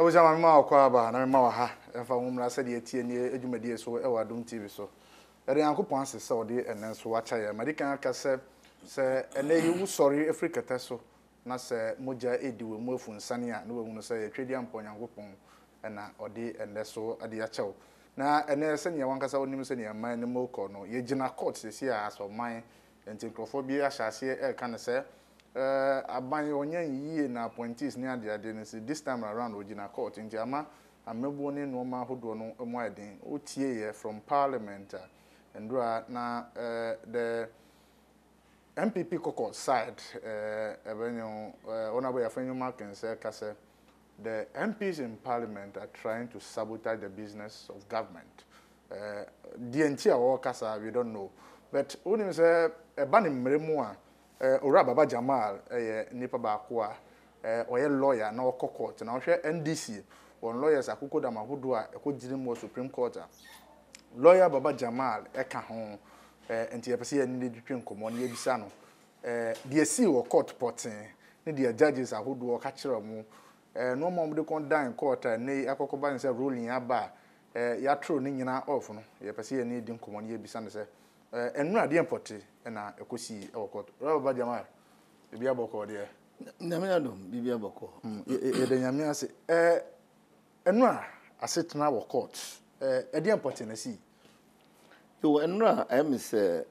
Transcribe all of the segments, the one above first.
was a man kwaba na ma wa ha emfa nwumra Sedea Etee Nie adwumadie so e wa Adom TV so ere yankopon asese ode enen so wacha ya madika aka se ene yi sorry Africa teso na se moja ediwe mu afu nsane a no wehunu se ye twedi ampon yankopon na ode ene so ade ya chew na ene se ne wankasa onim se ne man ne moko no ye gina court se a aso man entinkrofobia ahase e kan se aban onyan yie na appointees ni ade ne se this time around ogina court nti ama amebo ne no ma hodo no mo aden otie ye from parliament and na the MPP Koko side ebenyo honorable Afenyo can say kase the MPs in parliament are trying to sabotage the business of government. DNT or kasa we don't know, but only say bani mremu ora baba Jamal nipa ba kwa oye lawyer na okọ court na ohwe NDC on lawyers akoko da mahodo a ekogire mo Supreme Court lawyer baba Jamal eka ho enti yepese ye ni ditwe nkomo na yebisa no de si wo court potin ne de judges ahodo ka kire mo no mo de kon dan court ne akokoba ne se ruling aba ya tro ne nyina off no yepese ye ni di nkomo na yebisa ne se enu ade import na ekosi e wo court baba Jamal bibia boko de nyame Adom bibia boko e de nyame ase enu a asetena wo court ade import na si yo enra am say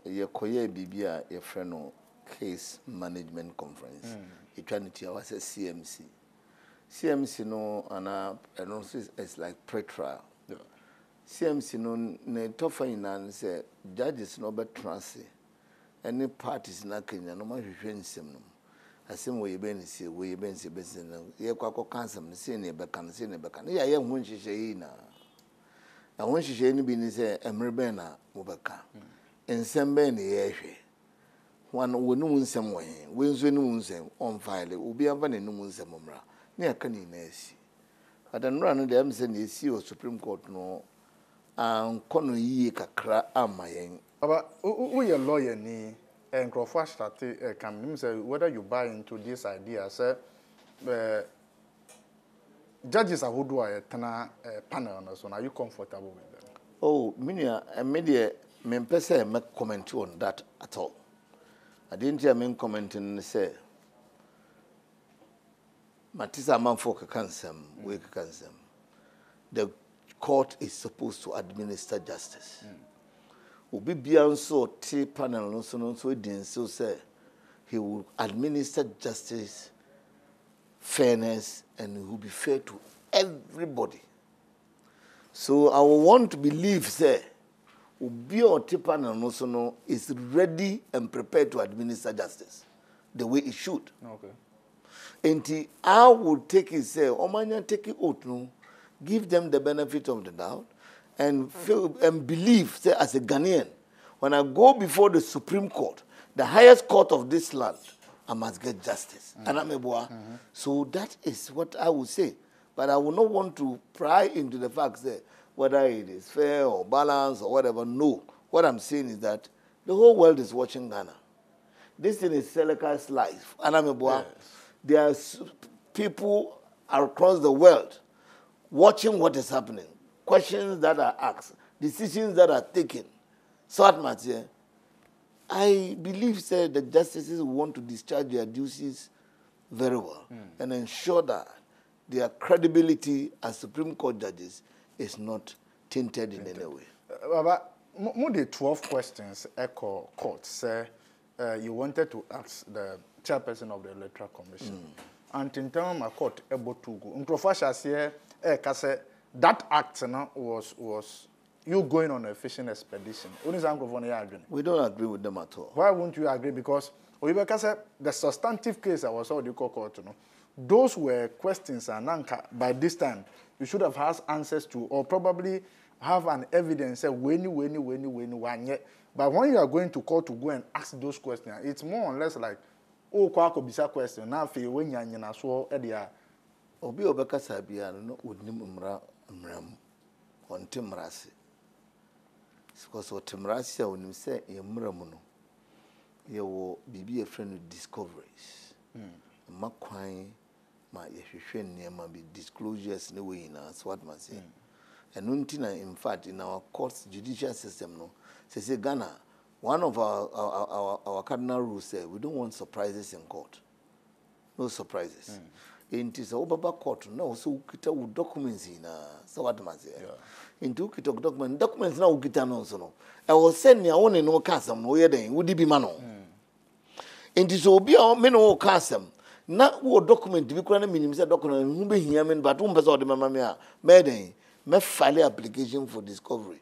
ye koye bibia ye freno case management conference eternity was CMC no ana is like pretrial CMC no ne tofa ina say judges no be transe any parties na Kenya no ma hwehwe nsem no asem wo ye be ni se wo ye be nse be se no ye kwakọ kansem ne se ne be kan se ne be kan ya ye hu nhihye yi na I want to say, be say, Emeribena, Mubaka. And some ben the one wouldn't some way, wins when on file, will be a van in Numunsa Mumra, near Canines. I don't run them send the CEO Supreme Court no, and Cono ye cra am my young. But we are lawyer ni and Crawford started come say whether you buy into this idea, sir. Judges are who do a panel, so are you comfortable with them? Oh, Minia, and media, men per se make comment on that at all. I didn't hear men commenting say, Matisa Manfolk cancer, wake cancer. The court is supposed to administer justice. Ubi beyond so T panel, no so it didn't so say he will administer justice. Fairness, and it will be fair to everybody. So I want to believe, say, Ubi or Tipan and Osono is ready and prepared to administer justice the way it should. Okay. And I would take it, say, Omanya take it out, no, give them the benefit of the doubt, and feel and believe, say, as a Ghanaian, when I go before the Supreme Court, the highest court of this land, I must get justice. So that is what I would say. But I would not want to pry into the facts there, whether it is fair or balanced or whatever. No. What I'm saying is that the whole world is watching Ghana. This thing is Seleka's life. Yes. There are people across the world watching what is happening, questions that are asked, decisions that are taken. So I believe that the justices want to discharge their duties very well and ensure that their credibility as Supreme Court judges is not tainted in any way. But more than 12 questions echo court say you wanted to ask the chairperson of the Electoral Commission. And in terms of court able to go. Unprofessional say that act was you going on a fishing expedition. We don't agree with them at all. Why won't you agree? Because the substantive case I was already court, those were questions and by this time you should have had answers to, or probably have an evidence when. But when you are going to court to go and ask those questions, it's more or less like kwako bisa question na fe when you so edia obi obeka sabia no odnim mram on timrasi. Because what Timrasia when you say a muramuno, you will be a friend of discoveries. Makwine ma yehwehwe nneema be disclosures no way na so what must say and untina in fact in our courts judicial system no say Ghana one of our cardinal rules say we don't want surprises in court. No surprises. Into the Obaba court no so kita u documents in so what must say into kita documents now kita no so no I will send me own no custom no ye den would be mano into so be me no custom na wo document bi kura na minim say document hu be hia me but wo pese o de mama me a me den me file application for discovery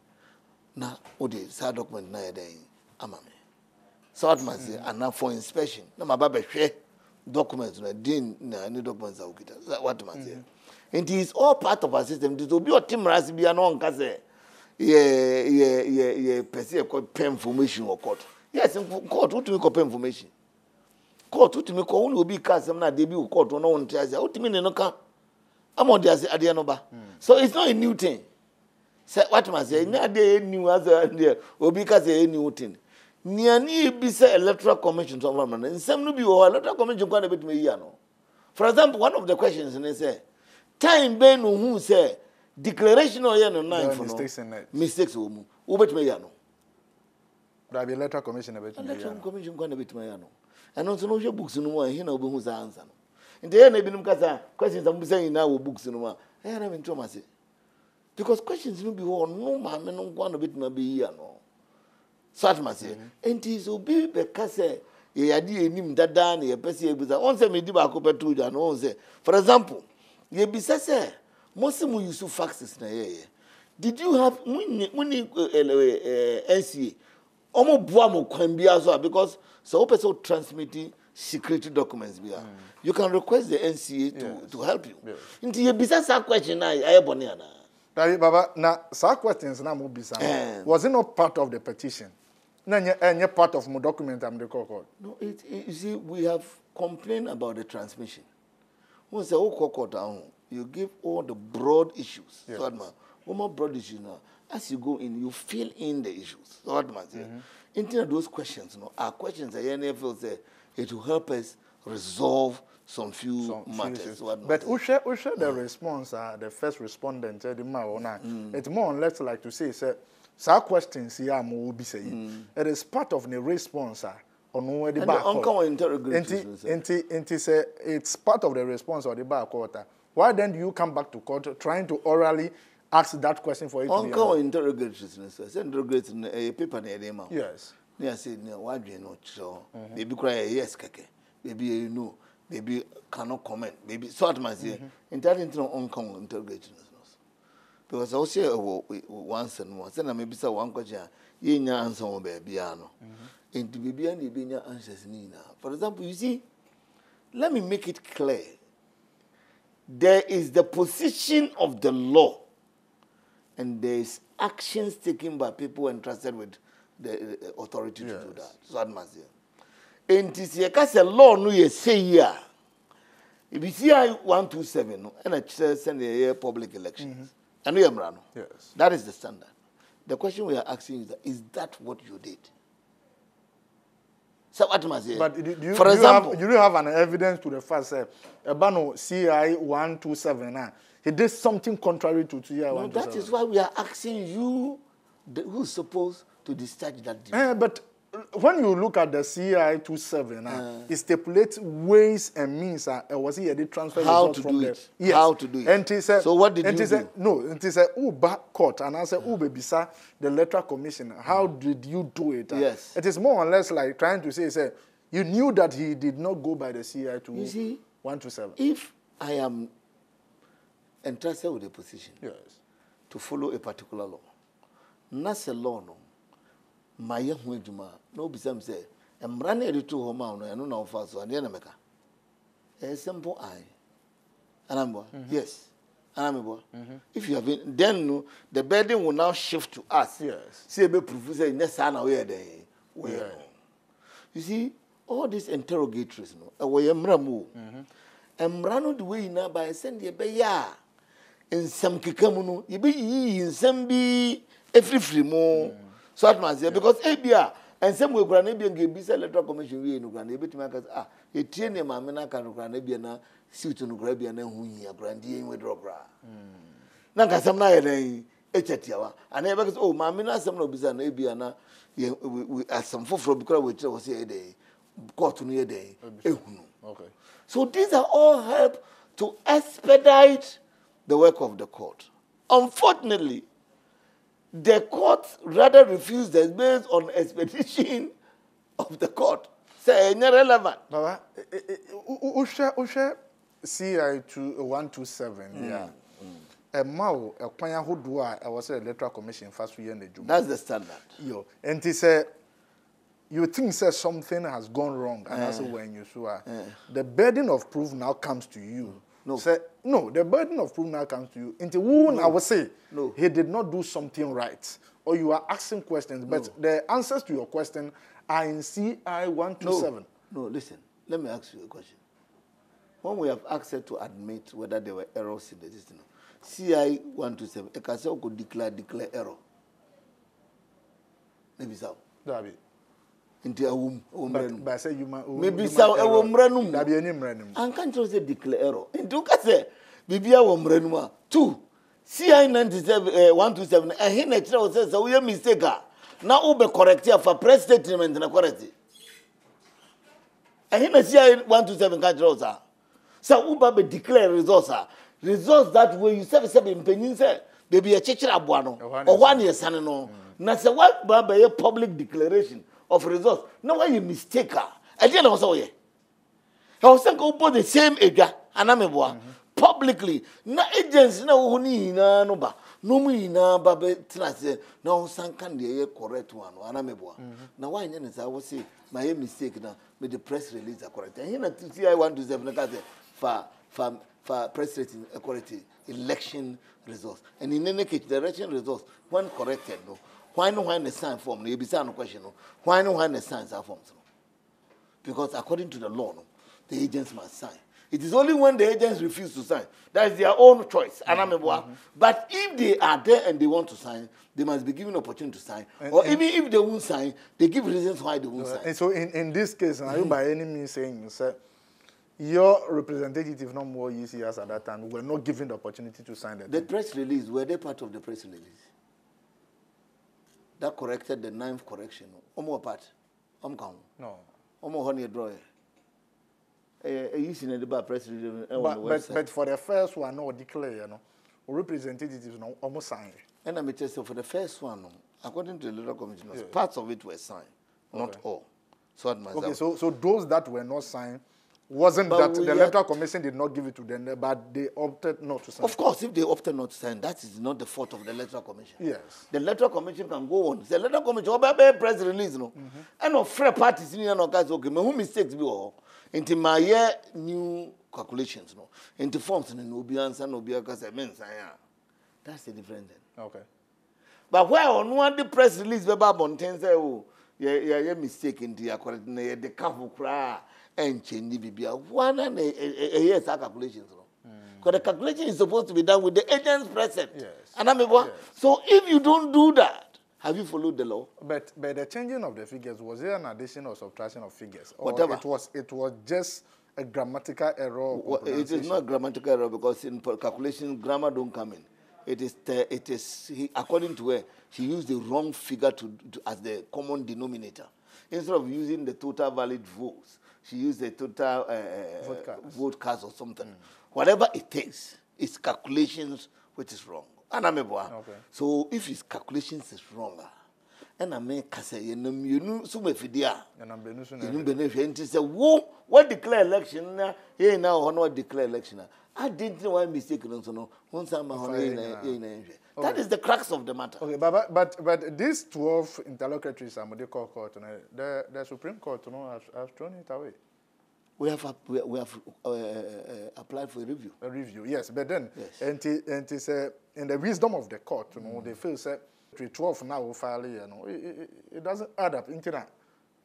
na o de sa document na ye den ama me so what must say and for inspection na ma ba be hwe documents na din na any documents are ukita what must say it is all part of our system to be your team ras bia no nka say yeah person pay information or court yes court what to me pay information court what to me ko only obi kasem na dey be court no won tell say what to me no ka amon dey say ade no ba so it's not a new thing say what must say na dey new as obi ka say new thing niani bi say electoral commission so man nsem no bi o electoral commission kwa na betime yi ano for example one of the questions they say time ben who say declaration or no 9 for no mistakes o mu wo betime yi ano da bi electoral commission na betime yi electoral commission kwa na betime yi ano and so no hwe books no mu he na obehu za answer no nde na binum kasa questions am bi say na wo books no ma na me ntoma say because questions no bi ho no ma me no kwa na betime be yi ano Satma say, and is obi be kase ye adi enim dada na ye pese ye bisa. On say me di ba ko petu ja no on say. For example, ye bisa say, most mu use faxes na ye. Did you have when NCA? Omo boa mo kwan bia so because so person transmitting secret documents bia. You can request the NCA to help you. Inti ye bisa sa question na aye bone ana. Baba, now, some questions na mo bisa. Was it not part of the petition? No, part of my document I'm the court. No, you see, we have complained about the transmission. Once the whole court down, you give all the broad issues. Yes. So, one more broad issues now. As you go in, you fill in the issues. So, into those questions, are questions that NFL say it will help us resolve some few matters. But who share the response? The first respondent, it's more or less like to say, some questions here mo be saying. It is part of the response on where the back it's part of the response of the back quarter. Why then do you come back to court trying to orally ask that question for it to be answered? Interrogatories, interrogating a paper near them. Yes. They say, why do you not show? Maybe cry yes, keke. Maybe you know. Maybe cannot comment. Maybe sort my say. In that uncommon interrogation. Because I say once and once, and I maybe say one question, ye nya answer on babyano. And to be any be answers nina. For example, you see, let me make it clear. There is the position of the law, and there is actions taken by people entrusted with the authority to do that. So that must say. And this year, law no ye say here. If you see 127, no, and I send a public elections. And we are yes. That is the standard. The question we are asking is that what you did? So what must I say? But for example, you have an evidence to the fact that Abano CI 127 he did something contrary to CI 127. That is why we are asking you, who's supposed to discharge that duty. But when you look at the CI 27, it stipulates ways and means. Was he a transfer? How to do it? Yes. How to do it? And he said, so what did you do? No, it is a Uber court, and I said, Uber bisa the electoral commission. How did you do it? Yes. It is more or less like trying to say, you knew that he did not go by the CI to 127. If I am entrusted with a position, to follow a particular law, not a law, no. My young juma no be some say I'm running it to home no no now fast so and meka a simple eye and yes and if you have been then no the burden will now shift to us say be proof say next na we there you see all these interrogatories no we emramu emrano the way na by send ye be ya in some kikamu no ye be in some be every free mo. So that must say because ABA And some will grant be and be electoral commission we in Grand bit makers a train a mamma can grant na suit on Grabian and who ye a grandy with Robra. Naka some night echetiawa and never goes oh mamma some no bizarre nabiana we as some for because we was here a day got to near day. Okay. So these are all help to expedite the work of the court. Unfortunately, the court rather refused this based on expedition of the court. Say irrelevant. Baba, Usha CI 127. Yeah. A mao a kwanya hodua I was electoral commission first year in the June. That's the standard. Yo, and he said you think say something has gone wrong, and that's when you saw the burden of proof now comes to you. No. Say, no, the burden of proof now comes to you. Into who I would say no. He did not do something right. Or you are asking questions, but the answers to your question are in CI 127. No, listen, let me ask you a question. When we have access to admit whether there were errors in the system, CI 127, a castle could declare error. Maybe so. Dabi. Into a womb, but say you maybe so a womb renum. Dabi any renum. And can't you say declare error? Into Case, Bibia womb renuma. 2. CI 127, and he naturally says, so we are mistaken. Now, be correct here for press statement and correct. And he CI 127 can't rosa. So Uba be declare results. Results that way you say in Penin say, baby a chicha abuano, or 1 year son no. Now, say what by a public declaration of results. No way you mistake her. I didn't know so. I was saying go the same ega, and I'm a publicly. Na agents na huni na no ba. No me na babe tlase. Na san can the correct one. And I'm a boy. Now why is I was say my mistake now. May the press release are correct. And here na CI 127 for press rating equality election results. And in any case, the election results when corrected no. Why no when the sign form? You be saying no question no. Why no when the signs are formed? Because according to the law, no, the agents must sign. It is only when the agents refuse to sign that is their own choice. But if they are there and they want to sign, they must be given opportunity to sign. Or even if they won't sign, they give reasons why they won't sign. And so in this case, are you by any means saying, sir, your representative, no more ECS at that time, were not given the opportunity to sign that? The press release, were they part of the press release? That corrected the 9th correction. Omo part. No. Omo honey draw. You see the press release. But for the first one, no declare, you know, representatives no almost signed. And I tell you for the first one, according to the Electoral Commission, parts of it were signed, not all. So so those that were not signed wasn't but that the Electoral Commission did not give it to them, but they opted not to sign. Of course, if they opted not to sign, that is not the fault of the Electoral Commission. Yes. The Electoral Commission can go on. The Electoral Commission, oh, press release, no. And of fair parties in your case, okay, who mistakes be all into my new calculations, no. Into forms and no be answer, no be because I mean, that's the difference then. Okay. But where on one the press release, Baba Bonten say, oh, yeah, mistake into your correct, the careful cry. And change the one and a year's calculations. Because the calculation is supposed to be done with the agents present. Yes. And so if you don't do that, have you followed the law? But the changing of the figures, was there an addition or subtraction of figures? Or whatever. It was just a grammatical error. Well, it is not grammatical error because in calculation, grammar don't come in. It is according to her, she used the wrong figure as the common denominator. Instead of using the total valid votes, she used the total vote cast or something. Whatever it is, it's calculations which is wrong. Okay. So if his calculations is wrong, and I make say you know so me fidia. You benefit say what declare election now? Here now honor declare election. I didn't know why mistake no. Once I'm that is the crux of the matter. Okay, but these 12 interlocutories are what court. The Supreme Court has thrown it away. We have applied for a review. A review, yes, but then and it's in the wisdom of the court, they feel that 12 now will file, it doesn't add up.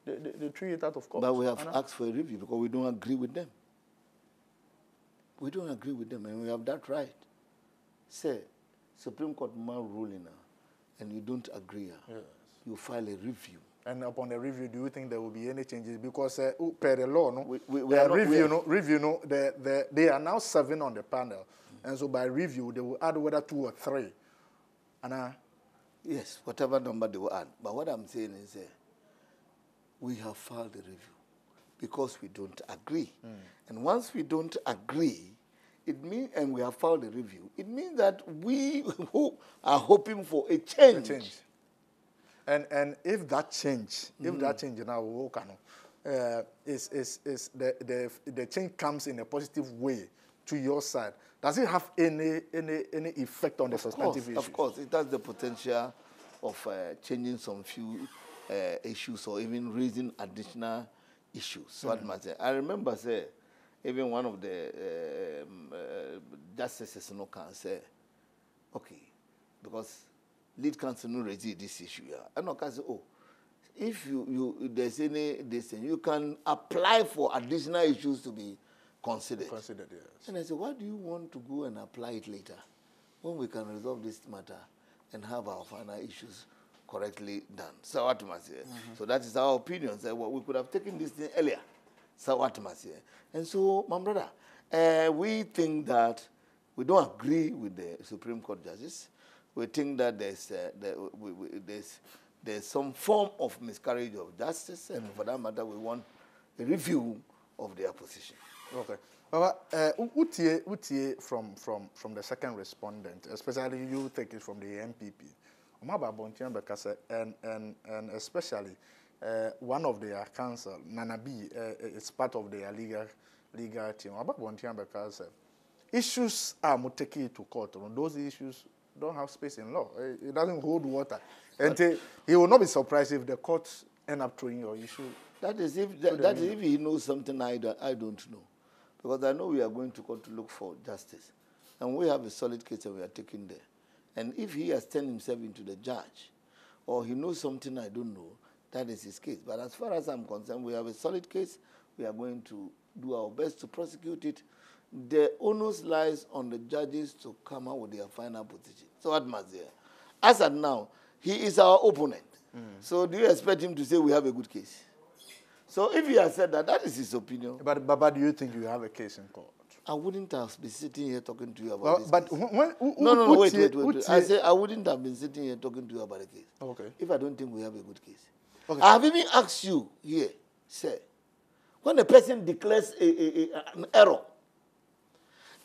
They treat it out of court. But we have asked for a review because we don't agree with them. We don't agree with them, and we have that right. Say, Supreme Court ruling, and you don't agree, you file a review. And upon the review, do you think there will be any changes? Because per the law, no, we are review, no, they are now 7 on the panel, and so by review they will add whether 2 or 3. And yes, whatever number they will add. But what I'm saying is, we have filed a review because we don't agree, and once we don't agree, it means, and we have filed a review, it means that we are hoping for a change. And if that change, now is the change comes in a positive way to your side, does it have any effect on the substantive issues? Of course, it has the potential of changing some few issues or even raising additional issues. So I remember say, even one of the justices can say, okay, because lead counsel no raise this issue here. And I can say, oh, if there's any this thing, you can apply for additional issues to be considered. Considered, yes. And I said, why do you want to go and apply it later when we can resolve this matter and have our final issues correctly done? So what must say? So that is our opinion. So we could have taken this thing earlier. So what must say? And so, my brother, we think that we don't agree with the Supreme Court judges. We think that there's some form of miscarriage of justice, and for that matter, we want a review of their position. Okay. Utie from the second respondent, especially you take it from the MPP. And especially one of their counsel, Nanabi, is part of their legal team. Because issues are taken to court. Those issues don't have space in law. It doesn't hold water. And he will not be surprised if the courts end up throwing your issue. That is if he knows something I don't know. Because I know we are going to court to look for justice. And we have a solid case that we are taking there. And if he has turned himself into the judge, or he knows something I don't know, that is his case. But as far as I'm concerned, we have a solid case. We are going to do our best to prosecute it. The onus lies on the judges to come out with their final position. So what must say? As at now, he is our opponent. So do you expect him to say we have a good case? So if he has said that, that is his opinion. But do you think you have a case in court? I wouldn't have been sitting here talking to you about this but case. No, wait. I say I wouldn't have been sitting here talking to you about the case. Okay. If I don't think we have a good case. Okay. I have even asked you here, sir, when a person declares an error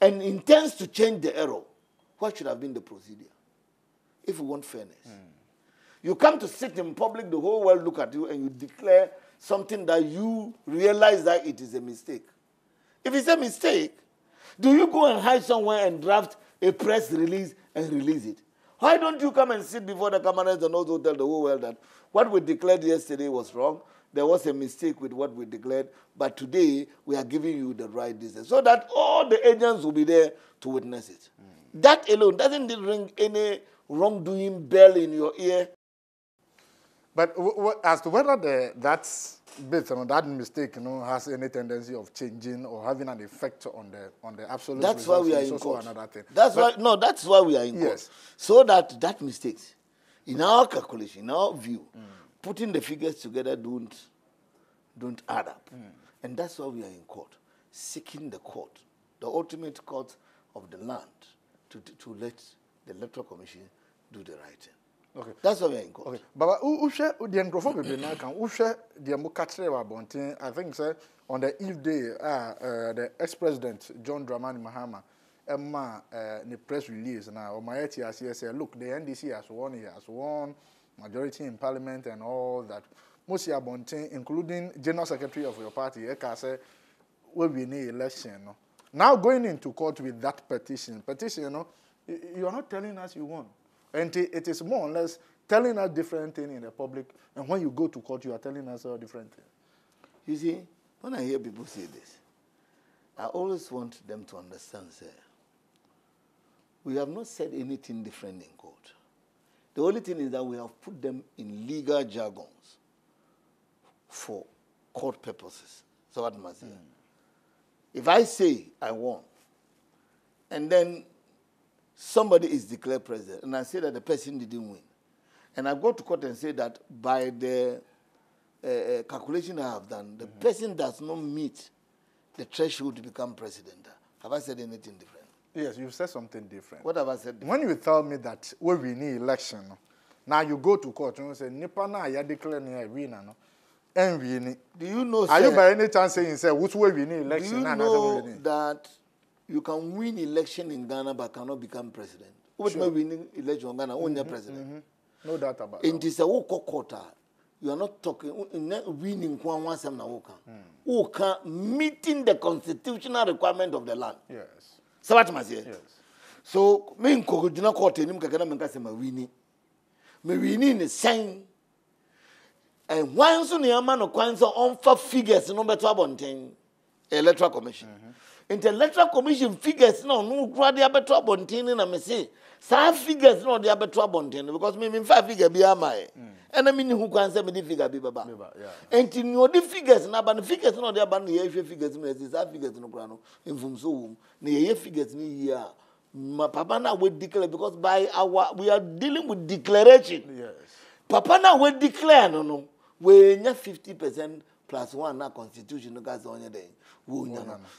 and intends to change the error, what should have been the procedure? If we want fairness. You come to sit in public, the whole world look at you, and you declare something that you realize that it is a mistake. If it's a mistake, do you go and hide somewhere and draft a press release and release it? Why don't you come and sit before the cameras and also tell the whole world that what we declared yesterday was wrong, there was a mistake with what we declared, but today we are giving you the right distance, so that all the agents will be there to witness it. That alone, doesn't it ring any wrongdoing bell in your ear? But as to whether that mistake, has any tendency of changing or having an effect on the absolute that's why we are in court. Another thing. That's why we are in court. So that mistakes, in our calculation, in our view, putting the figures together don't add up. And that's why we are in court, seeking the court, the ultimate court of the land, to let the Electoral Commission do the right thing. Okay. That's why we are in court. Okay. But the microphone be now can the mukatre abontin. I think sir on the eve day the ex-president John Dramani Mahama the press release now or my say look, the NDC has won majority in parliament and all that. Most abontin, including general secretary of your party, say will be in election. No? Now going into court with that petition, you are not telling us you won. And it is more or less telling us different things in the public. And when you go to court, you are telling us a different thing. You see, when I hear people say this, I always want them to understand, sir, we have not said anything different in court. The only thing is that we have put them in legal jargons for court purposes. So what must I say? If I say I won, and then somebody is declared president, and I say that the person didn't win, and I go to court and say that by the calculation I have done, the person does not meet the threshold to become president. Have I said anything different? Yes, you've said something different. What have I said different? When you tell me that we win election, now you go to court and you say, Nipa na ya declare ni winner, no? And winning. Do you know? Are you by any chance saying, say, which way we need election? Do you know that you can win election in Ghana but cannot become president? Which may win election in Ghana, only president. No doubt about it. It is a quarter. You are not talking winning once and now. Meeting the constitutional requirement of the land. Yes. So what must you? Yes. So me ko dina court enim kakana me kase ma winning. Me winning the same. And once on the man of coins on for figures no better abonten electoral commission. Into electoral commission figures no grade better abonten na me say some figures no dey better abonten because me 5 figure be am I. And I mean who can say me the figure be baba. And in your the figures na ban figures no dey ban ye figures me say some figures no kra no infum so na ye figures ni here. My papa na we declare because by our we are dealing with declaration. Yes. Papa na we declare no. We nya 50% plus 1 na constitution no gas on your day.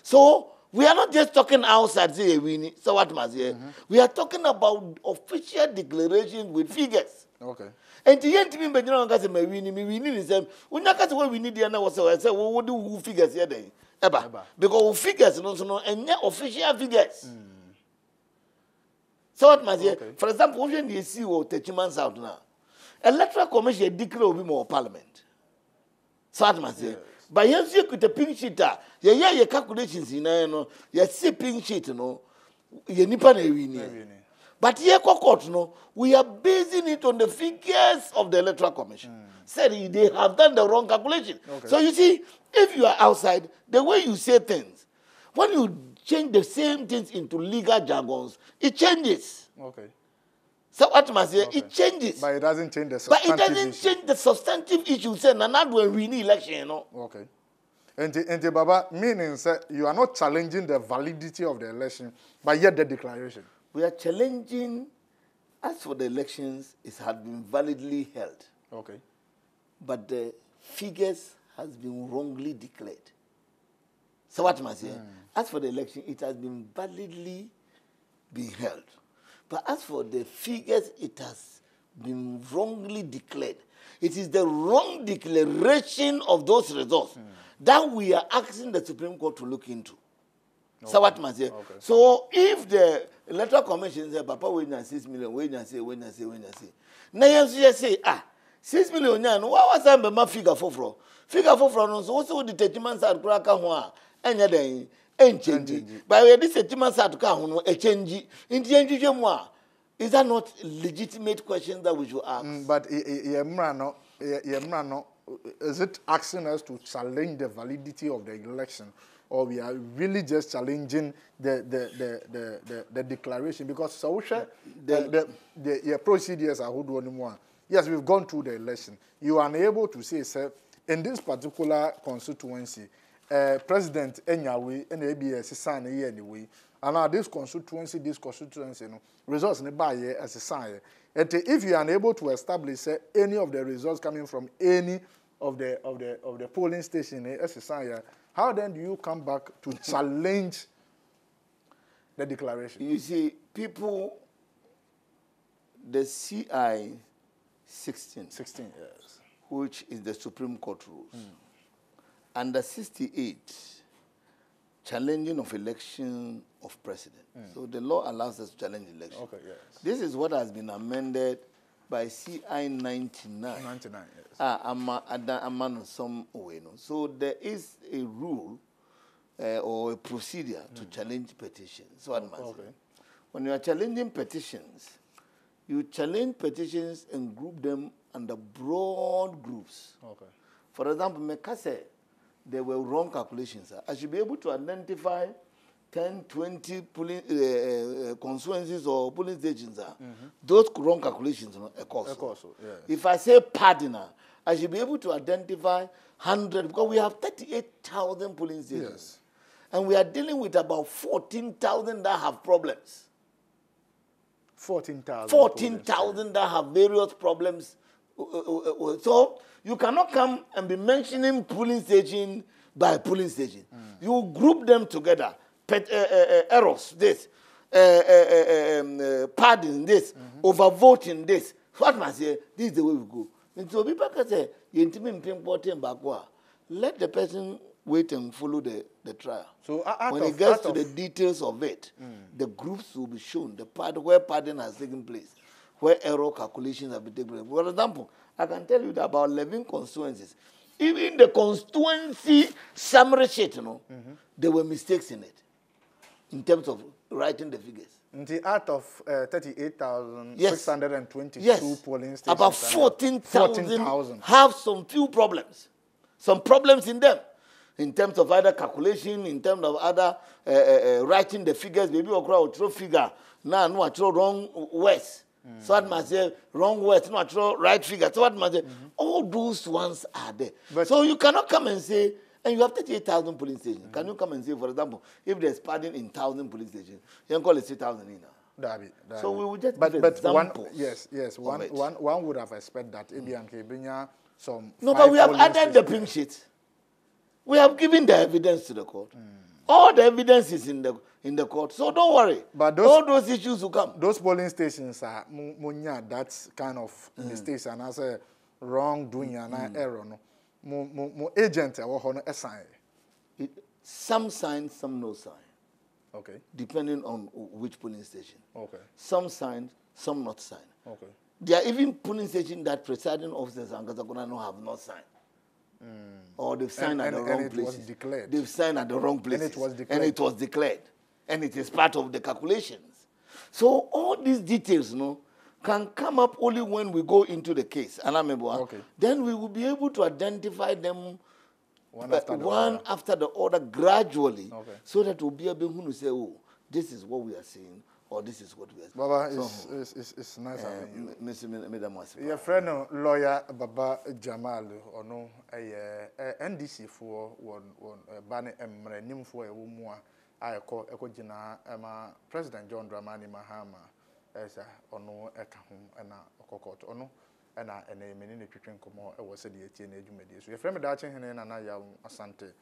So we are not just talking outside say we so what must here? We are talking about official declaration with figures. Okay. And the end me be no gas me win is say unya gas we need there na was say we do figures here day. Eba. Because figures no enya official figures. So what must here? For example, when you see what Techiman South now. Electoral Commission declare obi more parliament. So what must say? But yes, you could a pink sheet. Your calculations in no, you see pink sheet no, you nipa na win. But here court no, we are basing it on the figures of the Electoral Commission. Said they have done the wrong calculation. So you see, if you are outside, the way you say things, when you change the same things into legal jargons, it changes. Okay. So what must say? It changes. But it doesn't change the substantive issue. But it doesn't change the substantive issue. Say, now when we need election, you know. Okay. And Baba, meaning that you are not challenging the validity of the election, but yet the declaration. We are challenging, as for the elections, it had been validly held. Okay. But the figures has been wrongly declared. So what must say? As for the election, it has been validly held. But as for the figures, it has been wrongly declared. It is the wrong declaration of those results that we are asking the Supreme Court to look into. Okay. So what must say? Okay. So if the Electoral Commission says, Papa, we need 6 million, we need say. Now you say, 6 million, what was that my figure for? Figure for no, so also the judgments are crack and you're there. But we this settlement start to come a change in the is that not legitimate questions that we should ask? But is it asking us to challenge the validity of the election, or we are really just challenging the declaration? Because social the procedures are who anymore. Yes, we've gone through the election. You are unable to say, sir, in this particular constituency. President Enyawe and ABS sign anyway. And now this constituency, no results in by as a sign. And if you are unable to establish any of the results coming from any of the polling station as a sign, how then do you come back to challenge the declaration? You see, people, the CI 16, yes, which is the Supreme Court rules. Under 68, challenging of election of president. So the law allows us to challenge election. Okay, yes. This is what has been amended by CI 99. 99, yes. Some way, no. So there is a rule or a procedure to challenge petitions. So when you are challenging petitions, you challenge petitions and group them under broad groups. Okay. For example, Mekase, there were wrong calculations. I should be able to identify 10, 20 constituencies or polling stations. Those wrong calculations, yes. If I say Padina, I should be able to identify 100, because we have 38,000 polling stations. Yes. And we are dealing with about 14,000 that have problems. 14,000. 14,000 that have various problems So you cannot come and be mentioning polling station by polling station. You group them together. Errors, this, pardon, this, overvoting, this. What must say? This is the way we go. And so people can say, let the person wait and follow the trial. So when it gets to the details of it, the groups will be shown, the part where pardon has taken place, where error calculations have been taken place. For example, I can tell you that about 11 constituencies, even the constituency summary sheet, there were mistakes in it, in terms of writing the figures. Out of 38,622 polling stations, about 14,000 have some few problems. Some problems in them, in terms of either calculation, in terms of other writing the figures. Maybe we throw figure. Now, no, I throw wrong words. So what must say wrong words, no, I throw right figure. So what must say all those ones are there. But so you cannot come and say, and you have 38,000 polling stations. Can you come and say, for example, if there's pardon in 1,000 polling stations, you can call it 3,000 in now. So we will just give examples. One would have expected that some. No, but we have added the pink sheet. We have given the evidence to the court. All the evidence is in the court, so don't worry. But all those issues will come. Those polling stations are that's kind of mistakes and as a wrongdoing and error. No, agent or assign. Some sign, some no sign. Okay. Depending on which polling station. Okay. Some signed, some not signed. Okay. There are even polling stations that presiding officers and Gazakona have not signed. Or they've signed at the wrong places. They've signed at the wrong places. And it was declared. And it is part of the calculations. So all these details, can come up only when we go into the case. And I remember, then we will be able to identify them one after the other gradually, so that we'll be able to say, oh, this is what we are saying, or this is what we are saying. Baba, it's nice having you. Your friend, lawyer Baba Jamal, or no, NDC for one banner and name for a woman. I call Ekojina, President John Dramani Mahama, as a ono ekahum and a cocotte ono. And a name in the kitchen come on, I was Sedea Etee Nie. So your friend Dachin and I am Asante.